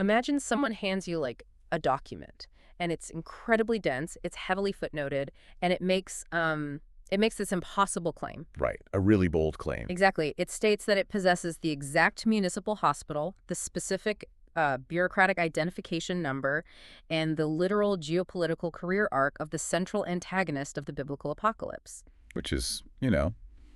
Imagine someone hands you like a document and it's incredibly dense, it's heavily footnoted, and it makes this impossible claim. Right. A really bold claim. Exactly. It states that it possesses the exact municipal hospital, the specific bureaucratic identification number, and the literal geopolitical career arc of the central antagonist of the biblical apocalypse. Which is, a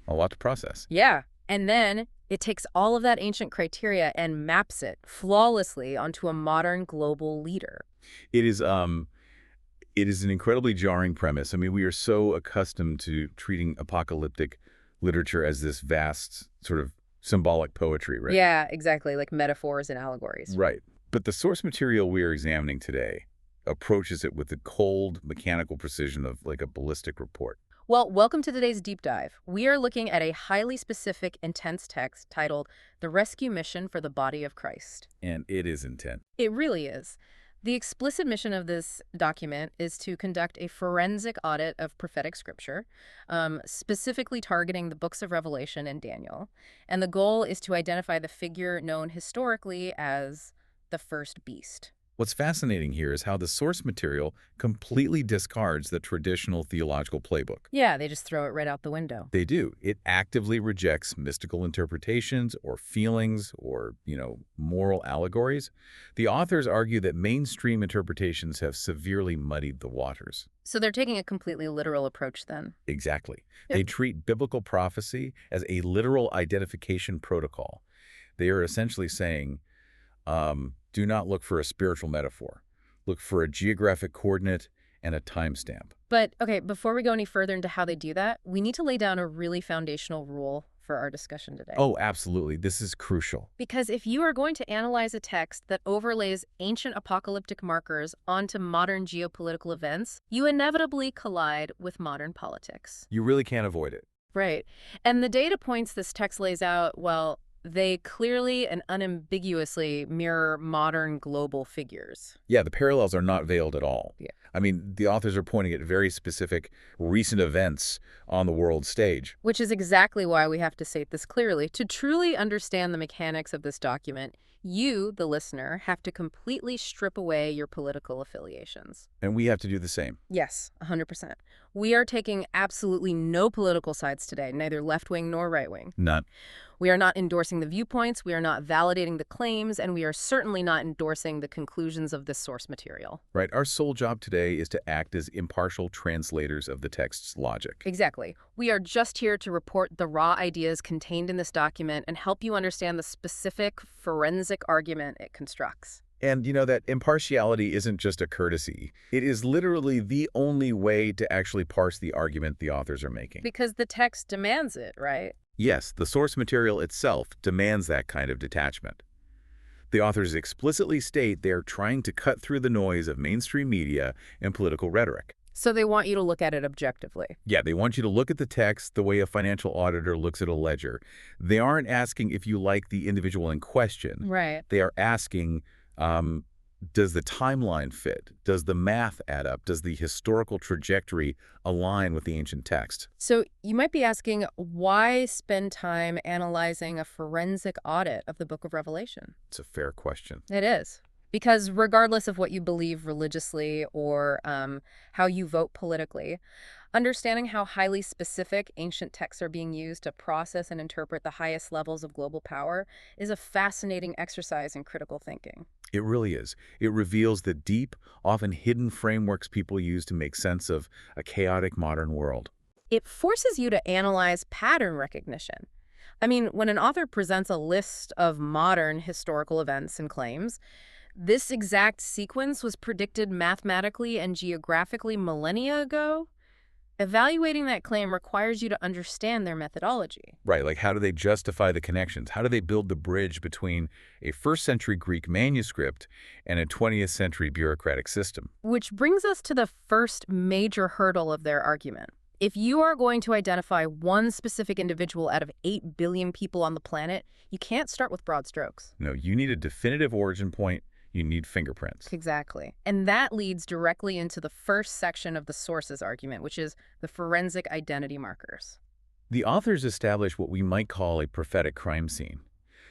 lot to process. Yeah. And then it takes all of that ancient criteria and maps it flawlessly onto a modern global leader. It is it is an incredibly jarring premise. I mean, we are so accustomed to treating apocalyptic literature as this vast sort of symbolic poetry, right? Yeah, exactly, like metaphors and allegories. Right. But the source material we are examining today approaches it with the cold, mechanical precision of like a ballistic report. Well, welcome to today's deep dive. We are looking at a highly specific, intense text titled The Rescue Mission for the Body of Christ. And it is intense. It really is. The explicit mission of this document is to conduct a forensic audit of prophetic scripture, specifically targeting the books of Revelation and Daniel. And the goal is to identify the figure known historically as the first beast. What's fascinating here is how the source material completely discards the traditional theological playbook. Yeah, they just throw it right out the window. They do. It actively rejects mystical interpretations or feelings or, moral allegories. The authors argue that mainstream interpretations have severely muddied the waters. So they're taking a completely literal approach then. Exactly. Yep. They treat biblical prophecy as a literal identification protocol. They are essentially saying, do not look for a spiritual metaphor. Look for a geographic coordinate and a timestamp. But, okay, before we go any further into how they do that, we need to lay down a really foundational rule for our discussion today. Oh, absolutely. This is crucial. Because if you are going to analyze a text that overlays ancient apocalyptic markers onto modern geopolitical events, you inevitably collide with modern politics. You really can't avoid it. Right. And the data points this text lays out, well, they clearly and unambiguously mirror modern global figures. Yeah, the parallels are not veiled at all. Yeah. I mean, the authors are pointing at very specific recent events on the world stage. Which is exactly why we have to state this clearly. To truly understand the mechanics of this document, you, the listener, have to completely strip away your political affiliations. And we have to do the same. Yes, 100%. We are taking absolutely no political sides today, neither left-wing nor right-wing. None. We are not endorsing the viewpoints, we are not validating the claims, and we are certainly not endorsing the conclusions of this source material. Right. Our sole job today is to act as impartial translators of the text's logic. Exactly. We are just here to report the raw ideas contained in this document and help you understand the specific forensic argument it constructs. And that impartiality isn't just a courtesy. It is literally the only way to actually parse the argument the authors are making. Because the text demands it, right? Yes, the source material itself demands that kind of detachment. The authors explicitly state they are trying to cut through the noise of mainstream media and political rhetoric. So they want you to look at it objectively. Yeah, they want you to look at the text the way a financial auditor looks at a ledger. They aren't asking if you like the individual in question. Right. They are asking, does the timeline fit? Does the math add up? Does the historical trajectory align with the ancient text? So you might be asking, why spend time analyzing a forensic audit of the book of Revelation? It's a fair question. It is. Because regardless of what you believe religiously or how you vote politically, understanding how highly specific ancient texts are being used to process and interpret the highest levels of global power is a fascinating exercise in critical thinking. It really is. It reveals the deep, often hidden frameworks people use to make sense of a chaotic modern world. It forces you to analyze pattern recognition. I mean, when an author presents a list of modern historical events and claims, this exact sequence was predicted mathematically and geographically millennia ago. Evaluating that claim requires you to understand their methodology. Right, like how do they justify the connections? How do they build the bridge between a first-century Greek manuscript and a 20th century bureaucratic system? Which brings us to the first major hurdle of their argument. If you are going to identify one specific individual out of 8 billion people on the planet, you can't start with broad strokes. No, you need a definitive origin point. You need fingerprints. Exactly. And that leads directly into the first section of the sources argument, which is the forensic identity markers. The authors establish what we might call a prophetic crime scene.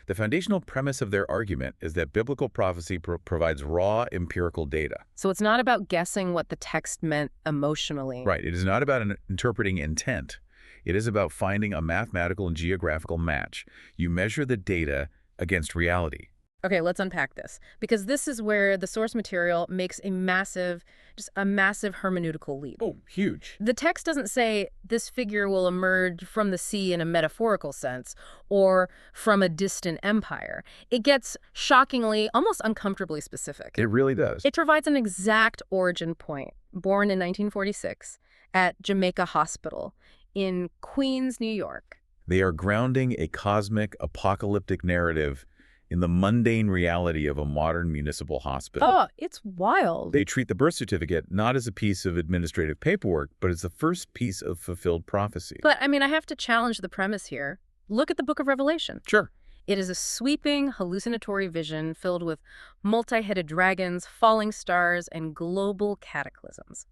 The foundational premise of their argument is that biblical prophecy provides raw empirical data. So it's not about guessing what the text meant emotionally. Right. It is not about interpreting intent. It is about finding a mathematical and geographical match. You measure the data against reality. Okay, let's unpack this, because this is where the source material makes just a massive hermeneutical leap. Oh, huge. The text doesn't say this figure will emerge from the sea in a metaphorical sense or from a distant empire. It gets shockingly, almost uncomfortably specific. It really does. It provides an exact origin point, born in 1946 at Jamaica Hospital in Queens, New York. They are grounding a cosmic, apocalyptic narrative in the mundane reality of a modern municipal hospital. Oh, it's wild. They treat the birth certificate not as a piece of administrative paperwork, but as the first piece of fulfilled prophecy. But, I mean, I have to challenge the premise here. Look at the book of Revelation. Sure. It is a sweeping, hallucinatory vision filled with multi-headed dragons, falling stars, and global cataclysms.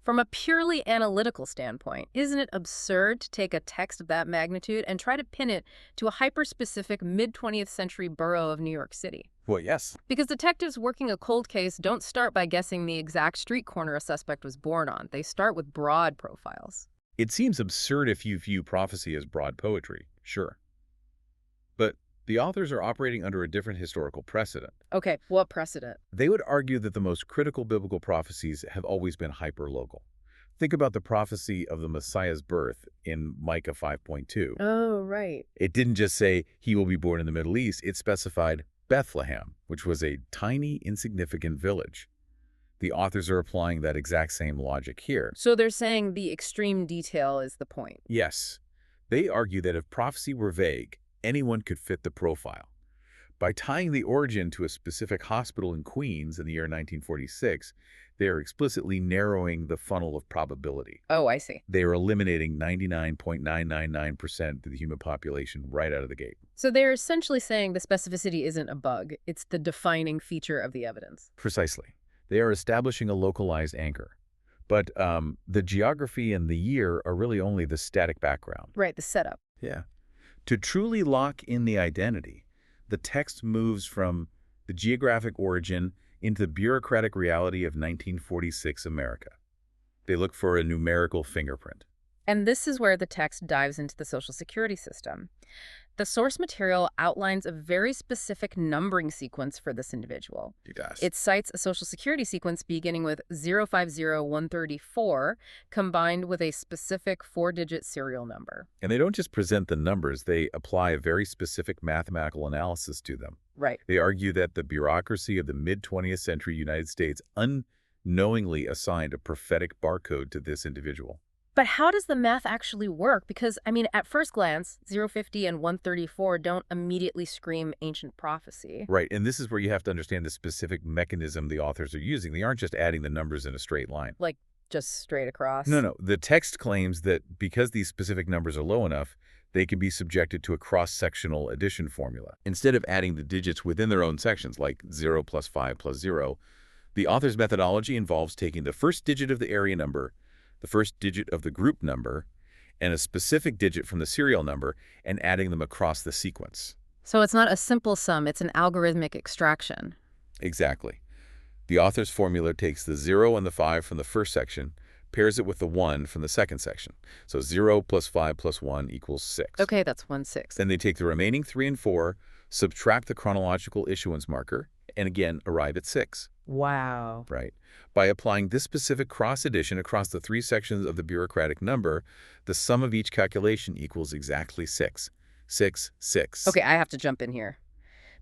From a purely analytical standpoint, isn't it absurd to take a text of that magnitude and try to pin it to a hyper-specific mid-20th century borough of New York City? Well, yes. Because detectives working a cold case don't start by guessing the exact street corner a suspect was born on. They start with broad profiles. It seems absurd if you view prophecy as broad poetry, sure. But the authors are operating under a different historical precedent. Okay, what precedent? They would argue that the most critical biblical prophecies have always been hyper-local. Think about the prophecy of the Messiah's birth in Micah 5.2. Oh, right. It didn't just say he will be born in the Middle East, it specified Bethlehem, which was a tiny, insignificant village. The authors are applying that exact same logic here. So they're saying the extreme detail is the point. Yes, they argue that if prophecy were vague, anyone could fit the profile. By tying the origin to a specific hospital in Queens in the year 1946, they are explicitly narrowing the funnel of probability. Oh, I see. They are eliminating 99.999% of the human population right out of the gate. So they're essentially saying the specificity isn't a bug. It's the defining feature of the evidence. Precisely. They are establishing a localized anchor. But the geography and the year are really only the static background. Right, the setup. Yeah. To truly lock in the identity, the text moves from the geographic origin into the bureaucratic reality of 1946 America. They look for a numerical fingerprint. And this is where the text dives into the Social Security system. The source material outlines a very specific numbering sequence for this individual. It does. It cites a Social Security sequence beginning with 050134 combined with a specific 4-digit serial number. And they don't just present the numbers, they apply a very specific mathematical analysis to them. Right. They argue that the bureaucracy of the mid-20th century United States unknowingly assigned a prophetic barcode to this individual. But how does the math actually work? Because, I mean, at first glance, 050 and 134 don't immediately scream ancient prophecy. Right, and this is where you have to understand the specific mechanism the authors are using. They aren't just adding the numbers in a straight line. Like, just straight across? No. The text claims that because these specific numbers are low enough, they can be subjected to a cross-sectional addition formula. Instead of adding the digits within their own sections, like 0 plus 5 plus 0, the author's methodology involves taking the first digit of the area number, the first digit of the group number, and a specific digit from the serial number, and adding them across the sequence. So it's not a simple sum, it's an algorithmic extraction. Exactly. The author's formula takes the 0 and the 5 from the first section, pairs it with the 1 from the second section. So 0 plus 5 plus 1 equals 6. Okay, that's 1/6. Then they take the remaining 3 and 4, subtract the chronological issuance marker, and again arrive at 6. Wow. Right. By applying this specific cross-addition across the 3 sections of the bureaucratic number, the sum of each calculation equals exactly 6. 6, 6. Okay, I have to jump in here,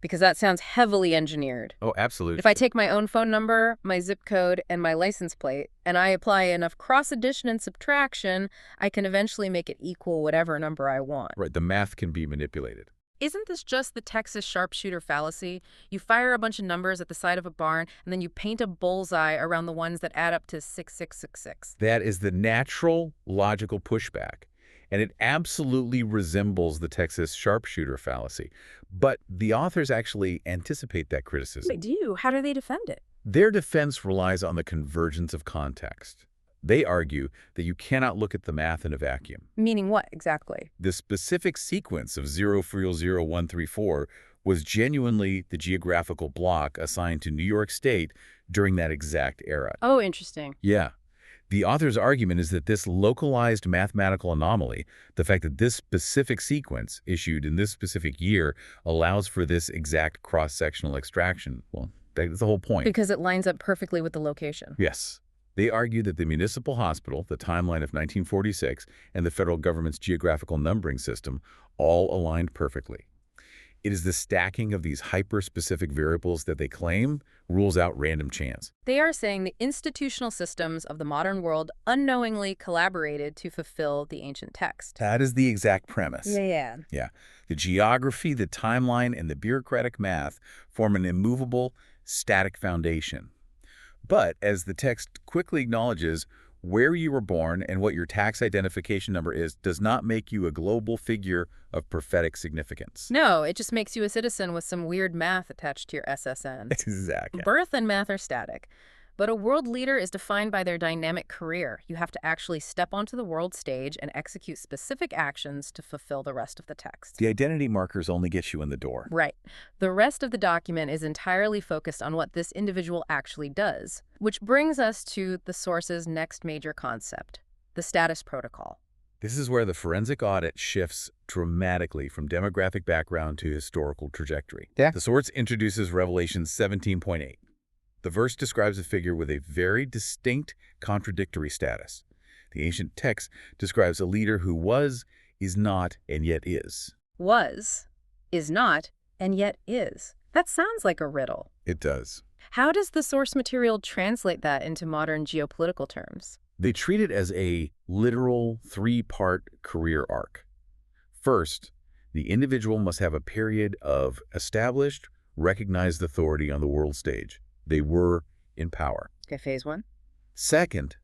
because that sounds heavily engineered. Oh, absolutely. If I take my own phone number, my zip code, and my license plate, and I apply enough cross-addition and subtraction, I can eventually make it equal whatever number I want. Right, the math can be manipulated. Isn't this just the Texas sharpshooter fallacy? You fire a bunch of numbers at the side of a barn, and then you paint a bullseye around the ones that add up to 6666. That is the natural, logical pushback, and it absolutely resembles the Texas sharpshooter fallacy. But the authors actually anticipate that criticism. They do? How do they defend it? Their defense relies on the convergence of context. They argue that you cannot look at the math in a vacuum. Meaning what, exactly? The specific sequence of 0 0 1 3 4 was genuinely the geographical block assigned to New York State during that exact era. Oh, interesting. Yeah. The author's argument is that this localized mathematical anomaly, the fact that this specific sequence issued in this specific year allows for this exact cross-sectional extraction. Well, that's the whole point. Because it lines up perfectly with the location. Yes. They argue that the municipal hospital, the timeline of 1946, and the federal government's geographical numbering system all aligned perfectly. It is the stacking of these hyper-specific variables that they claim rules out random chance. They are saying the institutional systems of the modern world unknowingly collaborated to fulfill the ancient text. That is the exact premise. Yeah. Yeah. The geography, the timeline, and the bureaucratic math form an immovable, static foundation. But, as the text quickly acknowledges, where you were born and what your tax identification number is does not make you a global figure of prophetic significance. No, it just makes you a citizen with some weird math attached to your SSN. Exactly. Birth and math are static. But a world leader is defined by their dynamic career. You have to actually step onto the world stage and execute specific actions to fulfill the rest of the text. The identity markers only get you in the door. Right. The rest of the document is entirely focused on what this individual actually does, which brings us to the source's next major concept, the status protocol. This is where the forensic audit shifts dramatically from demographic background to historical trajectory. Yeah. The source introduces Revelation 17.8. The verse describes a figure with a very distinct contradictory status. The ancient text describes a leader who was, is not, and yet is. Was, is not, and yet is. That sounds like a riddle. It does. How does the source material translate that into modern geopolitical terms? They treat it as a literal three-part career arc. First, the individual must have a period of established, recognized authority on the world stage. They were in power. Okay, phase one. Second,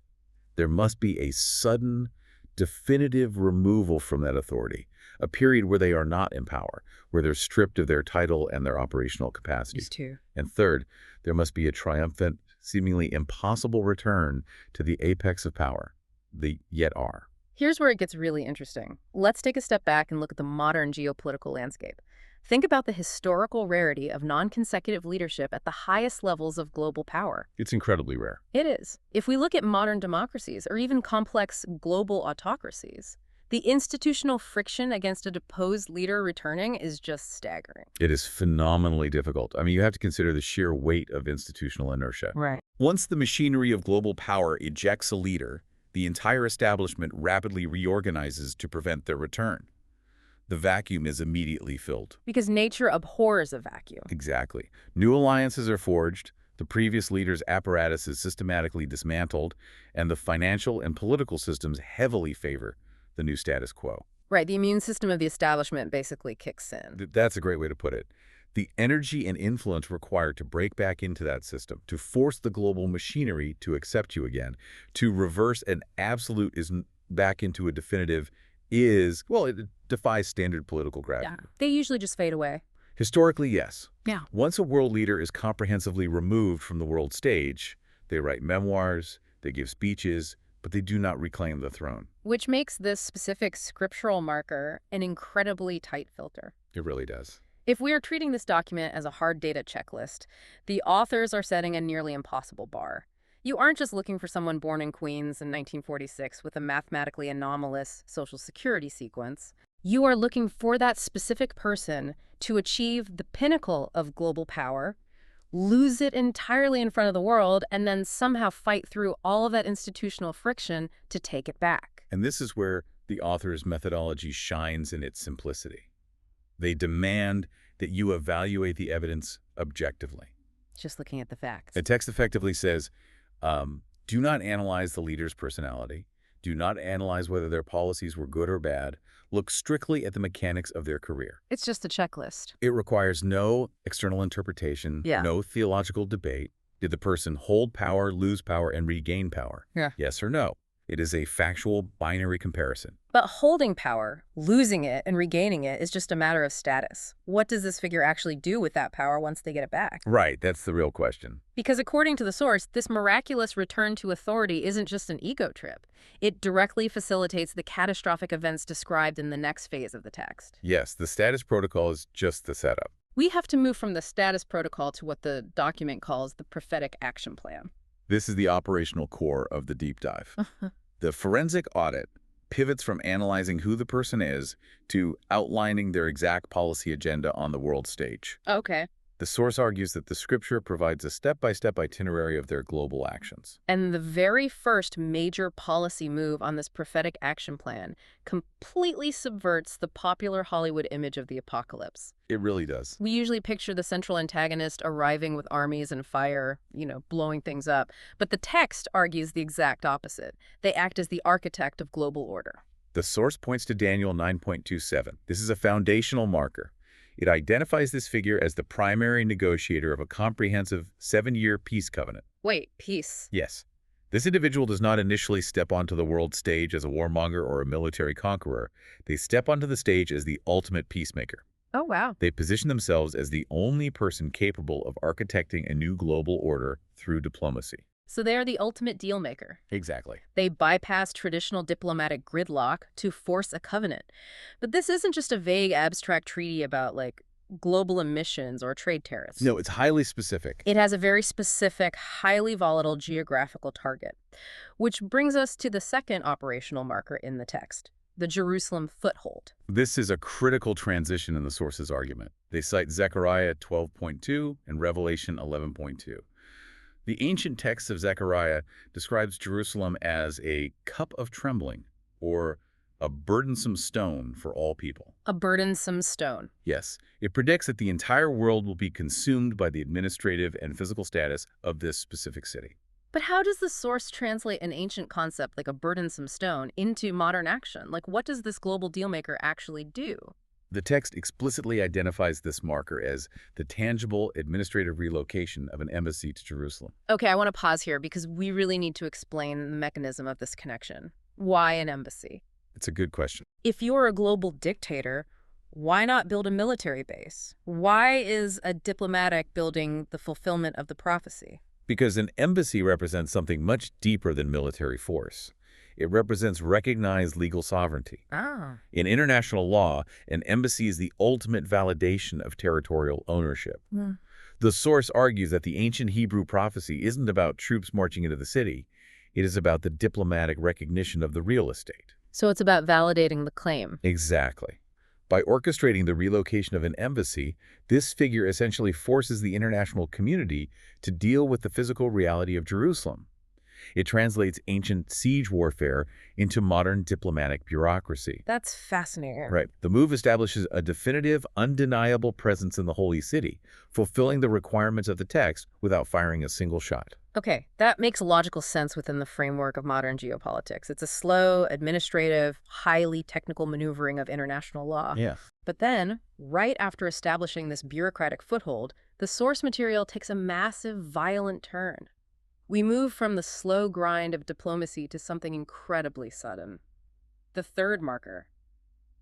there must be a sudden, definitive removal from that authority, a period where they are not in power, where they're stripped of their title and their operational capacity. Phase two. And third, there must be a triumphant, seemingly impossible return to the apex of power, the yet are. Here's where it gets really interesting. Let's take a step back and look at the modern geopolitical landscape. Think about the historical rarity of non-consecutive leadership at the highest levels of global power. It's incredibly rare. It is. If we look at modern democracies or even complex global autocracies, the institutional friction against a deposed leader returning is just staggering. It is phenomenally difficult. I mean, you have to consider the sheer weight of institutional inertia. Right. Once the machinery of global power ejects a leader, the entire establishment rapidly reorganizes to prevent their return. The vacuum is immediately filled. Because nature abhors a vacuum. Exactly. New alliances are forged, the previous leader's apparatus is systematically dismantled, and the financial and political systems heavily favor the new status quo. Right, the immune system of the establishment basically kicks in. That's a great way to put it. The energy and influence required to break back into that system, to force the global machinery to accept you again, to reverse an absolute is back into a definitive is, well, it defies standard political gravity. Yeah, they usually just fade away. Historically, yes. Yeah. Once a world leader is comprehensively removed from the world stage, they write memoirs, they give speeches, but they do not reclaim the throne. Which makes this specific scriptural marker an incredibly tight filter. It really does. If we are treating this document as a hard data checklist, the authors are setting a nearly impossible bar. You aren't just looking for someone born in Queens in 1946 with a mathematically anomalous Social Security sequence. You are looking for that specific person to achieve the pinnacle of global power, lose it entirely in front of the world, and then somehow fight through all of that institutional friction to take it back. And this is where the author's methodology shines in its simplicity. They demand that you evaluate the evidence objectively. Just looking at the facts. The text effectively says, do not analyze the leader's personality. Do not analyze whether their policies were good or bad. Look strictly at the mechanics of their career. It's just a checklist. It requires no external interpretation, no theological debate. Did the person hold power, lose power, and regain power? Yeah. Yes or no? It is a factual binary comparison. But holding power, losing it, and regaining it is just a matter of status. What does this figure actually do with that power once they get it back? Right, that's the real question. Because according to the source, this miraculous return to authority isn't just an ego trip. It directly facilitates the catastrophic events described in the next phase of the text. Yes, the status protocol is just the setup. We have to move from the status protocol to what the document calls the prophetic action plan. This is the operational core of the deep dive. The forensic audit pivots from analyzing who the person is to outlining their exact policy agenda on the world stage. Okay. The source argues that the scripture provides a step-by-step itinerary of their global actions. And the very first major policy move on this prophetic action plan completely subverts the popular Hollywood image of the apocalypse. It really does. We usually picture the central antagonist arriving with armies and fire, blowing things up. But the text argues the exact opposite. They act as the architect of global order. The source points to Daniel 9.27. This is a foundational marker. It identifies this figure as the primary negotiator of a comprehensive 7-year peace covenant. Wait, peace? Yes. This individual does not initially step onto the world stage as a warmonger or a military conqueror. They step onto the stage as the ultimate peacemaker. Oh, wow. They position themselves as the only person capable of architecting a new global order through diplomacy. So they are the ultimate deal maker. Exactly. They bypass traditional diplomatic gridlock to force a covenant. But this isn't just a vague abstract treaty about, global emissions or trade tariffs. No, it's highly specific. It has a very specific, highly volatile geographical target, which brings us to the second operational marker in the text, the Jerusalem foothold. This is a critical transition in the source's argument. They cite Zechariah 12.2 and Revelation 11.2. The ancient text of Zechariah describes Jerusalem as a cup of trembling, or a burdensome stone for all people. A burdensome stone. Yes, it predicts that the entire world will be consumed by the administrative and physical status of this specific city. But how does the source translate an ancient concept like a burdensome stone into modern action? What does this global dealmaker actually do? The text explicitly identifies this marker as the tangible administrative relocation of an embassy to Jerusalem. Okay, I want to pause here because we really need to explain the mechanism of this connection. Why an embassy? It's a good question. If you're a global dictator, why not build a military base? Why is a diplomatic building the fulfillment of the prophecy? Because an embassy represents something much deeper than military force. It represents recognized legal sovereignty. Ah. In international law, an embassy is the ultimate validation of territorial ownership. The source argues that the ancient Hebrew prophecy isn't about troops marching into the city. It is about the diplomatic recognition of the real estate. So it's about validating the claim. Exactly. By orchestrating the relocation of an embassy, this figure essentially forces the international community to deal with the physical reality of Jerusalem. It translates ancient siege warfare into modern diplomatic bureaucracy. That's fascinating. Right. The move establishes a definitive, undeniable presence in the Holy City, fulfilling the requirements of the text without firing a single shot. Okay, that makes logical sense within the framework of modern geopolitics. It's a slow, administrative, highly technical maneuvering of international law. Yeah. But then, right after establishing this bureaucratic foothold, the source material takes a massive, violent turn. We move from the slow grind of diplomacy to something incredibly sudden. The third marker,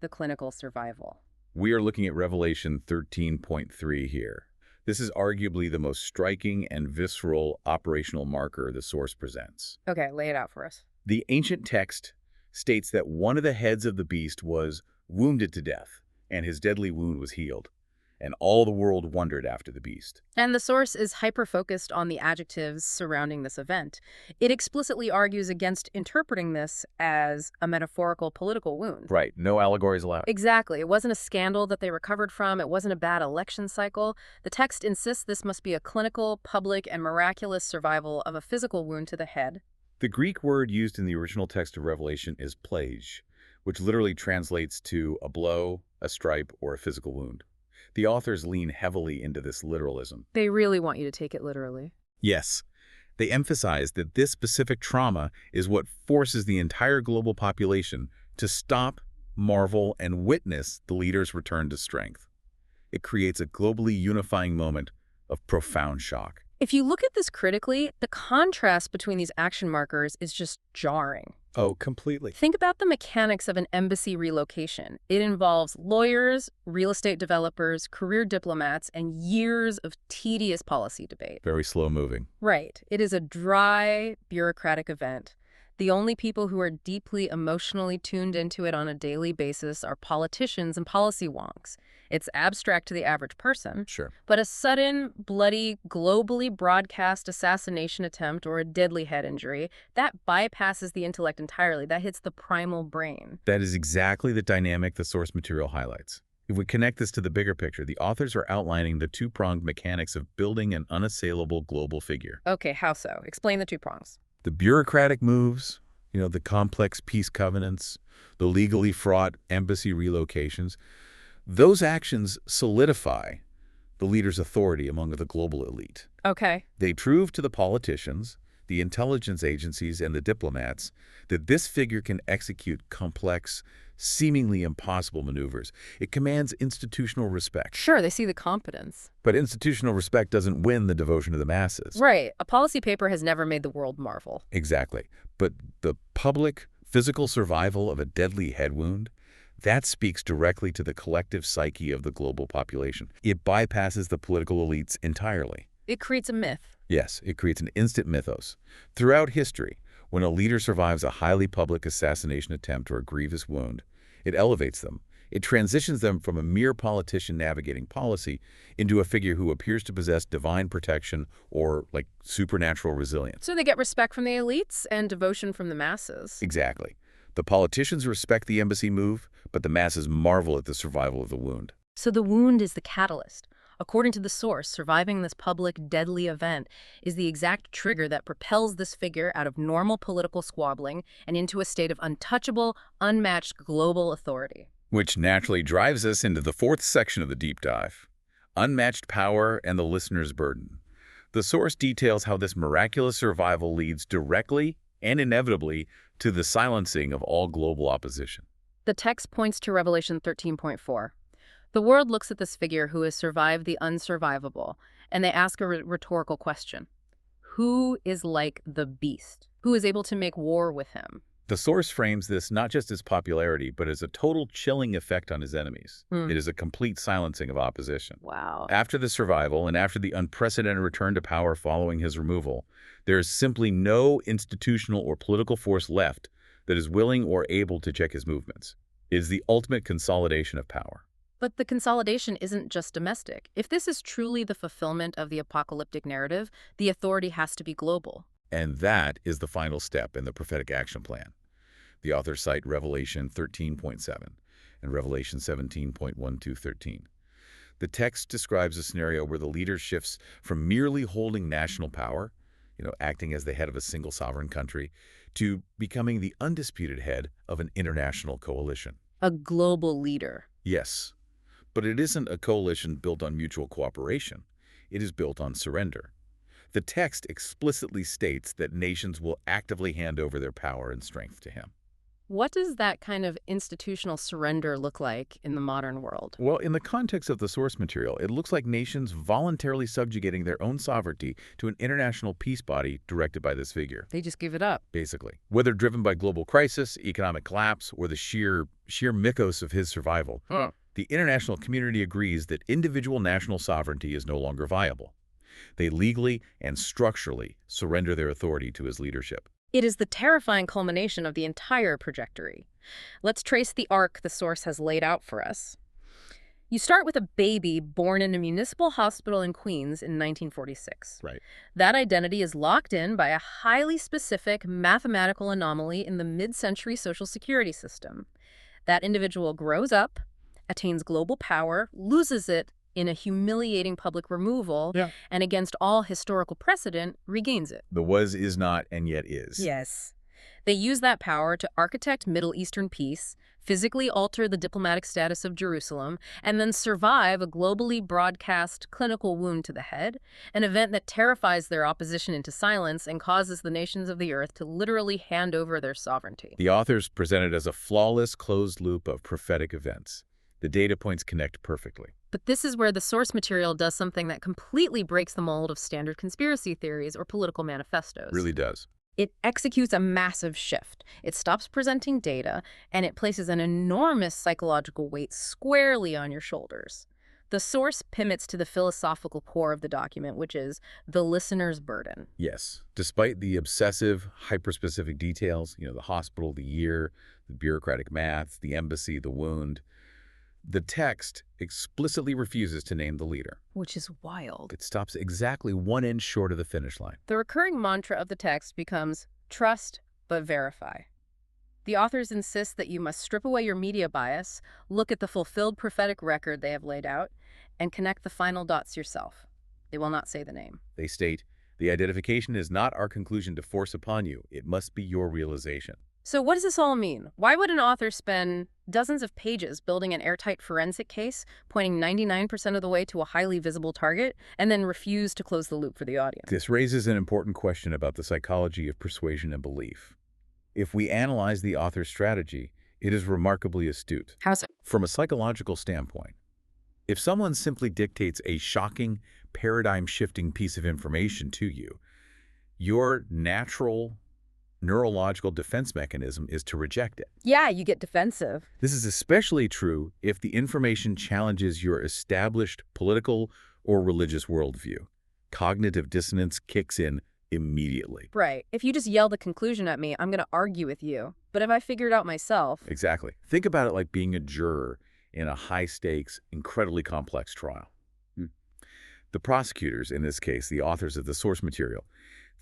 the clinical survival. We are looking at Revelation 13.3 here. This is arguably the most striking and visceral operational marker the source presents. Okay, lay it out for us. The ancient text states that one of the heads of the beast was wounded to death, and his deadly wound was healed. And all the world wondered after the beast. And the source is hyper-focused on the adjectives surrounding this event. It explicitly argues against interpreting this as a metaphorical political wound. Right. No allegories allowed. Exactly. It wasn't a scandal that they recovered from. It wasn't a bad election cycle. The text insists this must be a clinical, public, and miraculous survival of a physical wound to the head. The Greek word used in the original text of Revelation is plage, which literally translates to a blow, a stripe, or a physical wound. The authors lean heavily into this literalism. They really want you to take it literally. Yes. They emphasize that this specific trauma is what forces the entire global population to stop, marvel, and witness the leader's return to strength. It creates a globally unifying moment of profound shock. If you look at this critically, the contrast between these action markers is just jarring. Oh, completely. Think about the mechanics of an embassy relocation. It involves lawyers, real estate developers, career diplomats, and years of tedious policy debate. Very slow moving. Right. It is a dry, bureaucratic event. The only people who are deeply emotionally tuned into it on a daily basis are politicians and policy wonks. It's abstract to the average person. Sure. But a sudden, bloody, globally broadcast assassination attempt or a deadly head injury, that bypasses the intellect entirely. That hits the primal brain. That is exactly the dynamic the source material highlights. If we connect this to the bigger picture, the authors are outlining the two-pronged mechanics of building an unassailable global figure. Okay, how so? Explain the two prongs. The bureaucratic moves, the complex peace covenants, the legally fraught embassy relocations, those actions solidify the leader's authority among the global elite. Okay. They prove to the politicians, the intelligence agencies, and the diplomats that this figure can execute complex, seemingly impossible maneuvers. It commands institutional respect. Sure, they see the competence. But institutional respect doesn't win the devotion of the masses. Right. A policy paper has never made the world marvel. Exactly. But the public, physical survival of a deadly head wound, that speaks directly to the collective psyche of the global population. It bypasses the political elites entirely. It creates a myth. Yes, it creates an instant mythos. Throughout history, when a leader survives a highly public assassination attempt or a grievous wound, it elevates them. It transitions them from a mere politician navigating policy into a figure who appears to possess divine protection or, supernatural resilience. So they get respect from the elites and devotion from the masses. Exactly. The politicians respect the embassy move, but the masses marvel at the survival of the wound. So the wound is the catalyst. According to the source, surviving this public, deadly event is the exact trigger that propels this figure out of normal political squabbling and into a state of untouchable, unmatched global authority. Which naturally drives us into the fourth section of the deep dive: unmatched power and the listener's burden. The source details how this miraculous survival leads directly and inevitably to the silencing of all global opposition. The text points to Revelation 13.4. The world looks at this figure who has survived the unsurvivable, and they ask a rhetorical question. Who is like the beast? Who is able to make war with him? The source frames this not just as popularity, but as a total chilling effect on his enemies. It is a complete silencing of opposition. Wow. After the survival and after the unprecedented return to power following his removal, there is simply no institutional or political force left that is willing or able to check his movements. It is the ultimate consolidation of power. But the consolidation isn't just domestic. If this is truly the fulfillment of the apocalyptic narrative, the authority has to be global. And that is the final step in the prophetic action plan. The authors cite Revelation 13.7 and Revelation 17.1-13. The text describes a scenario where the leader shifts from merely holding national power, acting as the head of a single sovereign country, to becoming the undisputed head of an international coalition. A global leader. Yes, but it isn't a coalition built on mutual cooperation. It is built on surrender. The text explicitly states that nations will actively hand over their power and strength to him. What does that kind of institutional surrender look like in the modern world? Well, in the context of the source material, it looks like nations voluntarily subjugating their own sovereignty to an international peace body directed by this figure. They just give it up. Basically. Whether driven by global crisis, economic collapse, or the sheer mythos of his survival, the international community agrees that individual national sovereignty is no longer viable. They legally and structurally surrender their authority to his leadership. It is the terrifying culmination of the entire trajectory. Let's trace the arc the source has laid out for us. You start with a baby born in a municipal hospital in Queens in 1946. Right. That identity is locked in by a highly specific mathematical anomaly in the mid-century Social Security system. That individual grows up, attains global power, loses it in a humiliating public removal, and against all historical precedent, regains it. The was, is not, and yet is. Yes. They use that power to architect Middle Eastern peace, physically alter the diplomatic status of Jerusalem, and then survive a globally broadcast clinical wound to the head, an event that terrifies their opposition into silence and causes the nations of the earth to literally hand over their sovereignty. The authors present it as a flawless closed loop of prophetic events. The data points connect perfectly. But this is where the source material does something that completely breaks the mold of standard conspiracy theories or political manifestos. Really does. It executes a massive shift. It stops presenting data, and it places an enormous psychological weight squarely on your shoulders. The source pivots to the philosophical core of the document, which is the listener's burden. Yes. Despite the obsessive, hyper-specific details, the hospital, the year, the bureaucratic math, the embassy, the wound, the text explicitly refuses to name the leader. Which is wild. It stops exactly 1 inch short of the finish line. The recurring mantra of the text becomes trust but verify. The authors insist that you must strip away your media bias, look at the fulfilled prophetic record they have laid out, and connect the final dots yourself. They will not say the name. They state, the identification is not our conclusion to force upon you. It must be your realization. So what does this all mean? Why would an author spend dozens of pages building an airtight forensic case, pointing 99% of the way to a highly visible target, and then refuse to close the loop for the audience? This raises an important question about the psychology of persuasion and belief. If we analyze the author's strategy, it is remarkably astute. How so? From a psychological standpoint, if someone simply dictates a shocking, paradigm-shifting piece of information to you, your natural neurological defense mechanism is to reject it. Yeah, you get defensive. This is especially true if the information challenges your established political or religious worldview. Cognitive dissonance kicks in immediately. Right. If you just yell the conclusion at me, I'm going to argue with you. But if I figure it out myself... Exactly. Think about it like being a juror in a high-stakes, incredibly complex trial. The prosecutors, in this case, the authors of the source material,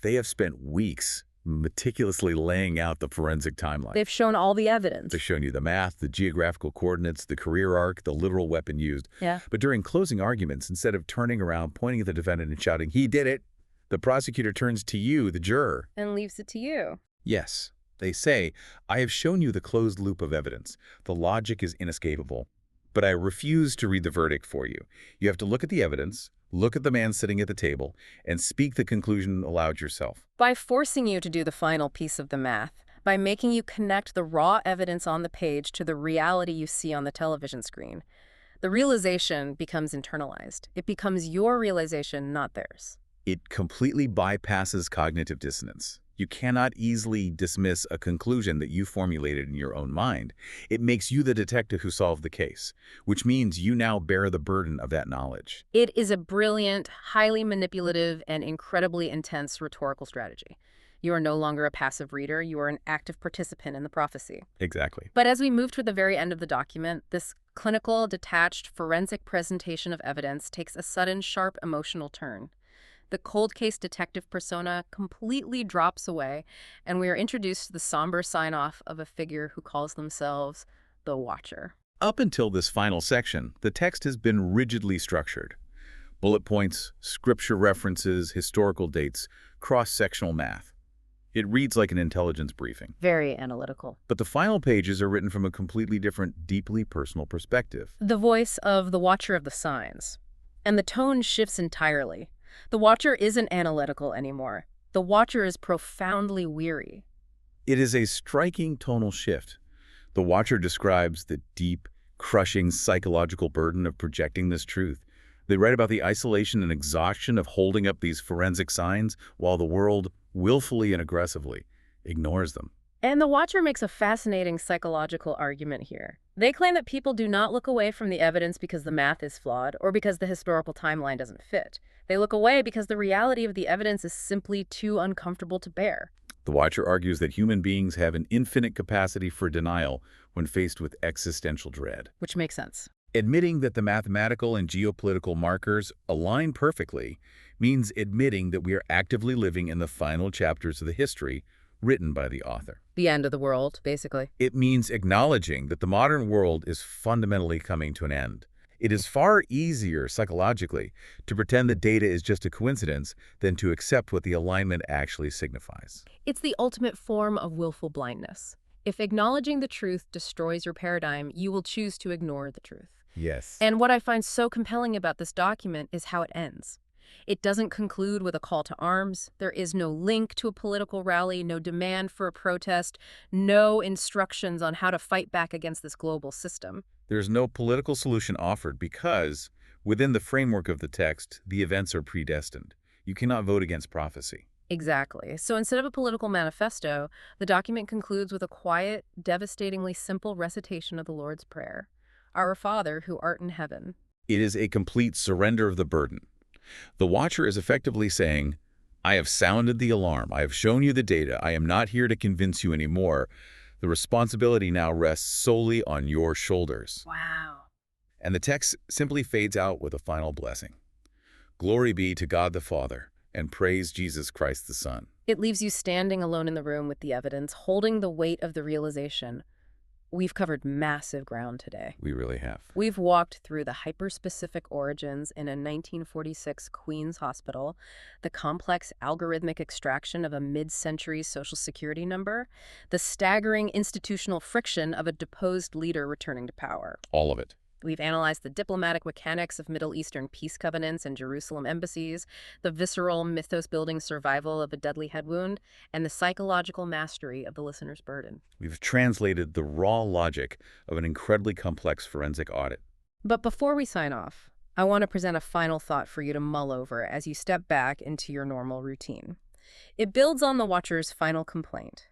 they have spent weeks meticulously laying out the forensic timeline. They've shown all the evidence. They've shown you the math, the geographical coordinates, the career arc, the literal weapon used. Yeah. But during closing arguments, instead of turning around, pointing at the defendant and shouting, "He did it," the prosecutor turns to you, the juror. And leaves it to you. Yes. They say, "I have shown you the closed loop of evidence. The logic is inescapable. But I refuse to read the verdict for you. You have to look at the evidence, look at the man sitting at the table, and speak the conclusion aloud yourself." By forcing you to do the final piece of the math, by making you connect the raw evidence on the page to the reality you see on the television screen, the realization becomes internalized. It becomes your realization, not theirs. It completely bypasses cognitive dissonance. You cannot easily dismiss a conclusion that you formulated in your own mind. It makes you the detective who solved the case, which means you now bear the burden of that knowledge. It is a brilliant, highly manipulative, and incredibly intense rhetorical strategy. You are no longer a passive reader. You are an active participant in the prophecy. Exactly. But as we move toward the very end of the document, this clinical, detached, forensic presentation of evidence takes a sudden, sharp emotional turn. The cold case detective persona completely drops away, and we are introduced to the somber sign-off of a figure who calls themselves the Watcher. Up until this final section, the text has been rigidly structured. Bullet points, scripture references, historical dates, cross-sectional math. It reads like an intelligence briefing. Very analytical. But the final pages are written from a completely different, deeply personal perspective. The voice of the Watcher of the Signs. And the tone shifts entirely. The Watcher isn't analytical anymore. The Watcher is profoundly weary. It is a striking tonal shift. The Watcher describes the deep, crushing psychological burden of projecting this truth. They write about the isolation and exhaustion of holding up these forensic signs while the world, willfully and aggressively, ignores them. And the Watcher makes a fascinating psychological argument here. They claim that people do not look away from the evidence because the math is flawed or because the historical timeline doesn't fit. They look away because the reality of the evidence is simply too uncomfortable to bear. The Watcher argues that human beings have an infinite capacity for denial when faced with existential dread. Which makes sense. Admitting that the mathematical and geopolitical markers align perfectly means admitting that we are actively living in the final chapters of the history written by the author. The end of the world, basically. It means acknowledging that the modern world is fundamentally coming to an end. It is far easier psychologically to pretend that data is just a coincidence than to accept what the alignment actually signifies. It's the ultimate form of willful blindness. If acknowledging the truth destroys your paradigm, you will choose to ignore the truth. Yes. And what I find so compelling about this document is how it ends. It doesn't conclude with a call to arms. There is no link to a political rally, no demand for a protest, no instructions on how to fight back against this global system. There's no political solution offered because, within the framework of the text, the events are predestined. You cannot vote against prophecy. Exactly. So instead of a political manifesto, the document concludes with a quiet, devastatingly simple recitation of the Lord's Prayer. Our Father, who art in heaven. It is a complete surrender of the burden. The watcher is effectively saying, I have sounded the alarm. I have shown you the data. I am not here to convince you anymore. The responsibility now rests solely on your shoulders. Wow. And the text simply fades out with a final blessing. Glory be to God the Father, and praise Jesus Christ the Son. It leaves you standing alone in the room with the evidence, holding the weight of the realization. We've covered massive ground today. We really have. We've walked through the hyperspecific origins in a 1946 Queens hospital, the complex algorithmic extraction of a mid-century Social Security number, the staggering institutional friction of a deposed leader returning to power. All of it. We've analyzed the diplomatic mechanics of Middle Eastern peace covenants and Jerusalem embassies, the visceral mythos-building survival of a deadly head wound, and the psychological mastery of the listener's burden. We've translated the raw logic of an incredibly complex forensic audit. But before we sign off, I want to present a final thought for you to mull over as you step back into your normal routine. It builds on the watcher's final complaint,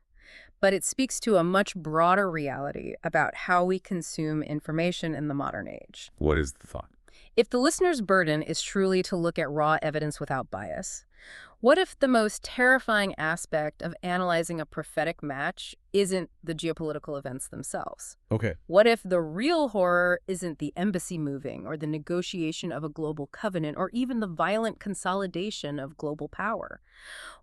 but it speaks to a much broader reality about how we consume information in the modern age. What is the thought? If the listener's burden is truly to look at raw evidence without bias, what if the most terrifying aspect of analyzing a prophetic match isn't the geopolitical events themselves? Okay. What if the real horror isn't the embassy moving or the negotiation of a global covenant or even the violent consolidation of global power?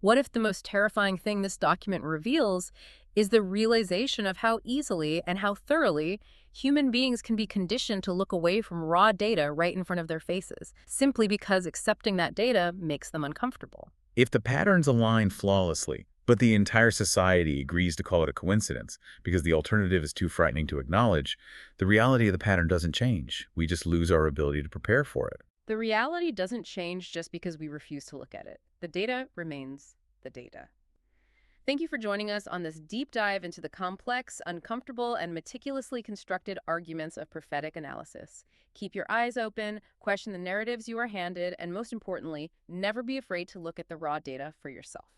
What if the most terrifying thing this document reveals is the realization of how easily and how thoroughly human beings can be conditioned to look away from raw data right in front of their faces, simply because accepting that data makes them uncomfortable? If the patterns align flawlessly, but the entire society agrees to call it a coincidence because the alternative is too frightening to acknowledge, the reality of the pattern doesn't change. We just lose our ability to prepare for it. The reality doesn't change just because we refuse to look at it. The data remains the data. Thank you for joining us on this deep dive into the complex, uncomfortable, and meticulously constructed arguments of prophetic analysis. Keep your eyes open, question the narratives you are handed, and most importantly, never be afraid to look at the raw data for yourself.